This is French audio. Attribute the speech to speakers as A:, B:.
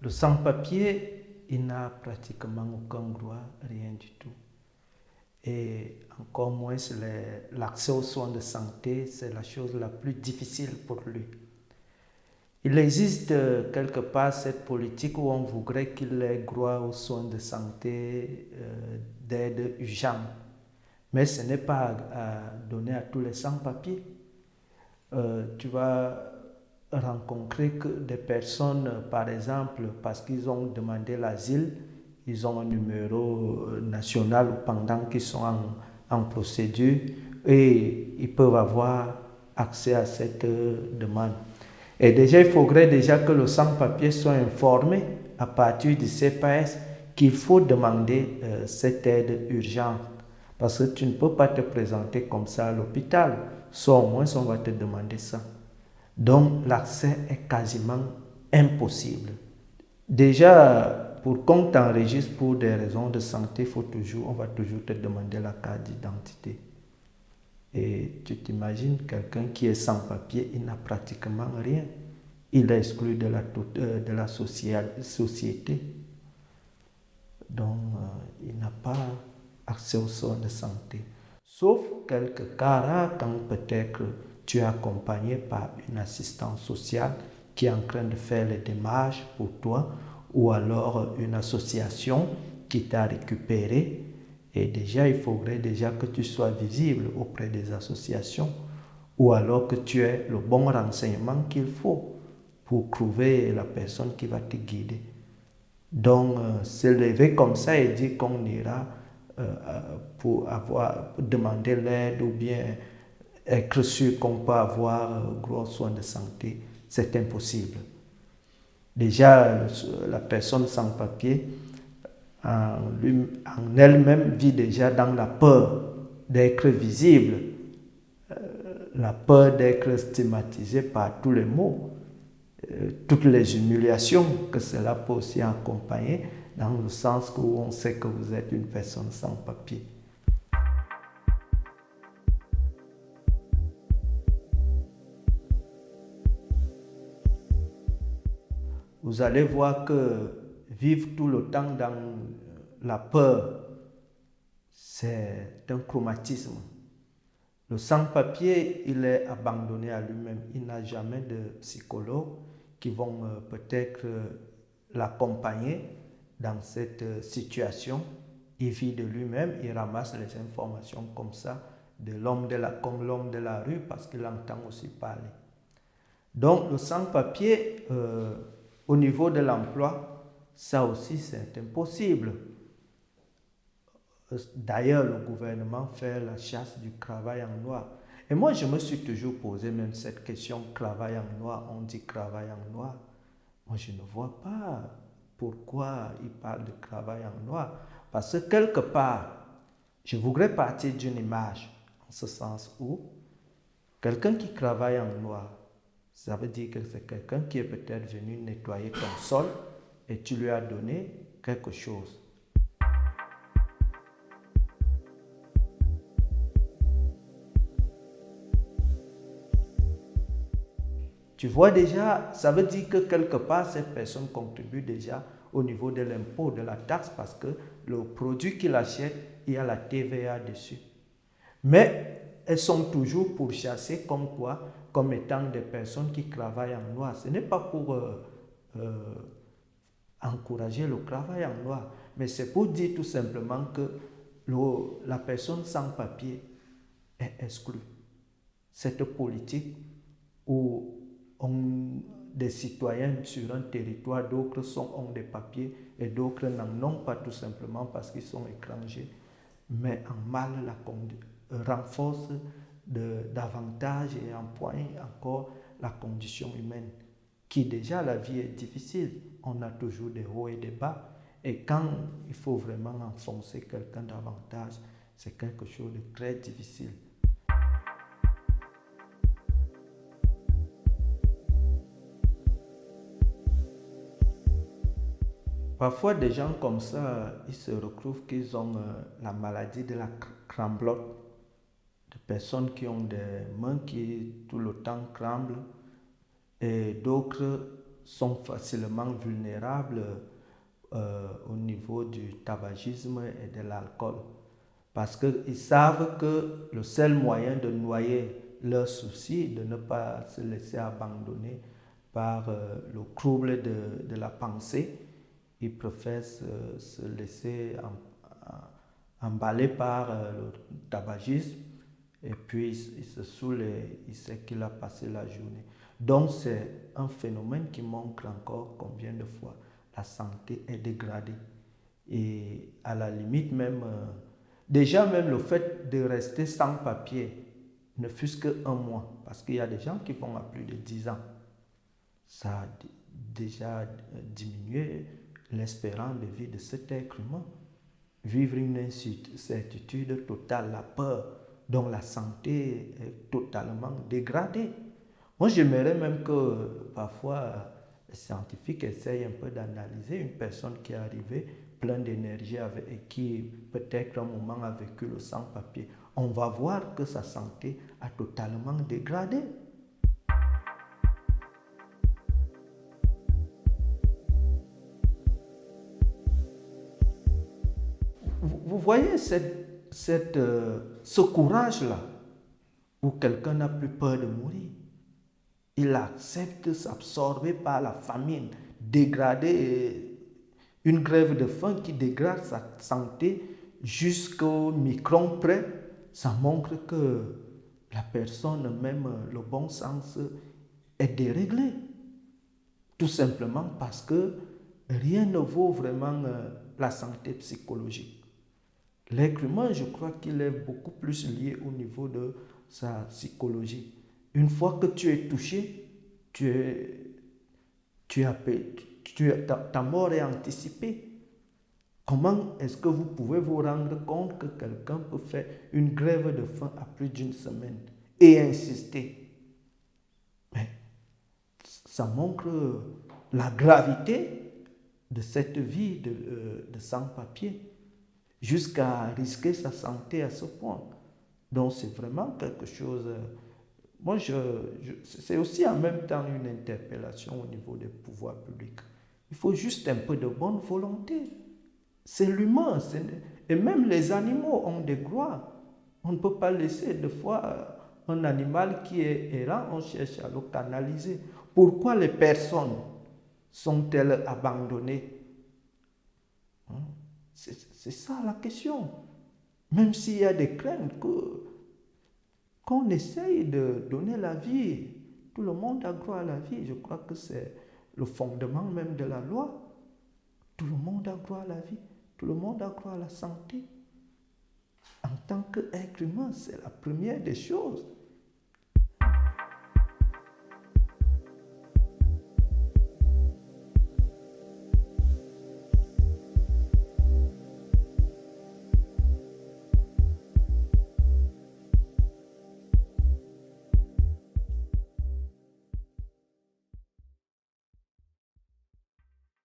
A: Le sans-papier, il n'a pratiquement aucun droit, rien du tout. Et encore moins l'accès aux soins de santé, c'est la chose la plus difficile pour lui. Il existe quelque part cette politique où on voudrait qu'il ait droit aux soins de santé d'aide urgente. Mais ce n'est pas à donner à tous les sans-papiers. Tu vas rencontrer que des personnes, par exemple, parce qu'ils ont demandé l'asile, ils ont un numéro national pendant qu'ils sont en procédure et ils peuvent avoir accès à cette demande. Et déjà, il faudrait déjà que le sans-papier soit informé à partir du CPS qu'il faut demander cette aide urgente. Parce que tu ne peux pas te présenter comme ça à l'hôpital. Soit au moins on va te demander ça. Donc l'accès est quasiment impossible. Déjà, pour qu'on t'enregistre pour des raisons de santé, on va toujours te demander la carte d'identité. Et tu t'imagines quelqu'un qui est sans papier, il n'a pratiquement rien. Il est exclu de la société. Donc, il n'a pas accès aux soins de santé. Sauf quelques cas rares quand peut-être tu es accompagné par une assistante sociale qui est en train de faire les démarches pour toi ou alors une association qui t'a récupéré. Et déjà, il faudrait déjà que tu sois visible auprès des associations ou alors que tu aies le bon renseignement qu'il faut pour trouver la personne qui va te guider. Donc, se lever comme ça et dire qu'on ira pour demander l'aide ou bien être sûr qu'on peut avoir gros soins de santé, c'est impossible. Déjà, la personne sans papier, en elle-même, vit déjà dans la peur d'être visible, la peur d'être stigmatisée par tous les maux, toutes les humiliations que cela peut aussi accompagner, dans le sens où on sait que vous êtes une personne sans papier. Vous allez voir que vivre tout le temps dans la peur, c'est un traumatisme. Le sans-papier, il est abandonné à lui-même. Il n'a jamais de psychologue qui vont peut-être l'accompagner dans cette situation. Il vit de lui-même, il ramasse les informations comme ça, comme l'homme de la rue, parce qu'il entend aussi parler. Donc le sans-papier, au niveau de l'emploi, ça aussi c'est impossible. D'ailleurs, le gouvernement fait la chasse du travail en noir. Et moi, je me suis toujours posé même cette question, travail en noir, on dit travail en noir. Moi, je ne vois pas pourquoi il parle de travail en noir. Parce que quelque part, je voudrais partir d'une image, en ce sens où quelqu'un qui travaille en noir, ça veut dire que c'est quelqu'un qui est peut-être venu nettoyer ton sol et tu lui as donné quelque chose. Tu vois déjà, ça veut dire que quelque part, cette personne contribue déjà au niveau de l'impôt, de la taxe, parce que le produit qu'il achète, il y a la TVA dessus. Mais elles sont toujours pourchassées comme quoi, comme étant des personnes qui travaillent en noir. Ce n'est pas pour encourager le travail en noir, mais c'est pour dire tout simplement que la personne sans papier est exclue. Cette politique où des citoyens sur un territoire, d'autres ont des papiers et d'autres n'en ont pas tout simplement parce qu'ils sont étrangers, mais en mal renforce davantage et empoigne encore la condition humaine, qui déjà la vie est difficile, on a toujours des hauts et des bas, et quand il faut vraiment enfoncer quelqu'un davantage, c'est quelque chose de très difficile. Parfois, des gens comme ça, ils se retrouvent qu'ils ont la maladie de la cramblotte. Des personnes qui ont des mains qui tout le temps tremblent et d'autres sont facilement vulnérables au niveau du tabagisme et de l'alcool. Parce qu'ils savent que le seul moyen de noyer leurs soucis, de ne pas se laisser abandonner par le trouble de la pensée, ils préfèrent se laisser emballer par le tabagisme et puis il se saoule et il sait qu'il a passé la journée. Donc c'est un phénomène qui montre encore combien de fois la santé est dégradée. Et à la limite même, déjà même le fait de rester sans papier, ne fût-ce qu'un mois, parce qu'il y a des gens qui font à plus de 10 ans, ça a déjà diminué l'espérance de vie de cet être humain. Vivre une incertitude totale, la peur, dont la santé est totalement dégradée. Moi, j'aimerais même que parfois les scientifiques essayent un peu d'analyser une personne qui est arrivée pleine d'énergie et qui peut-être un moment a vécu le sans-papier. On va voir que sa santé a totalement dégradé. Vous voyez ce courage-là où quelqu'un n'a plus peur de mourir. Il accepte s'absorber par la famine, dégrader une grève de faim qui dégrade sa santé jusqu'au micron près. Ça montre que la personne, même le bon sens, est déréglé. Tout simplement parce que rien ne vaut vraiment la santé psychologique. L'être humain, je crois qu'il est beaucoup plus lié au niveau de sa psychologie. Une fois que tu es touché, ta mort est anticipée. Comment est-ce que vous pouvez vous rendre compte que quelqu'un peut faire une grève de faim à plus d'une semaine et insister? Mais ça montre la gravité de cette vie de sans-papier, jusqu'à risquer sa santé à ce point. Donc c'est vraiment quelque chose. Moi, c'est aussi en même temps une interpellation au niveau des pouvoirs publics. Il faut juste un peu de bonne volonté. C'est l'humain. Et même les animaux ont des droits. On ne peut pas laisser des fois un animal qui est errant, on cherche à le canaliser. Pourquoi les personnes sont-elles abandonnées? C'est ça la question. Même s'il y a des craintes qu'on essaye de donner la vie, tout le monde a droit à la vie. Je crois que c'est le fondement même de la loi. Tout le monde a droit à la vie. Tout le monde a droit à la santé. En tant qu'être humain, c'est la première des choses.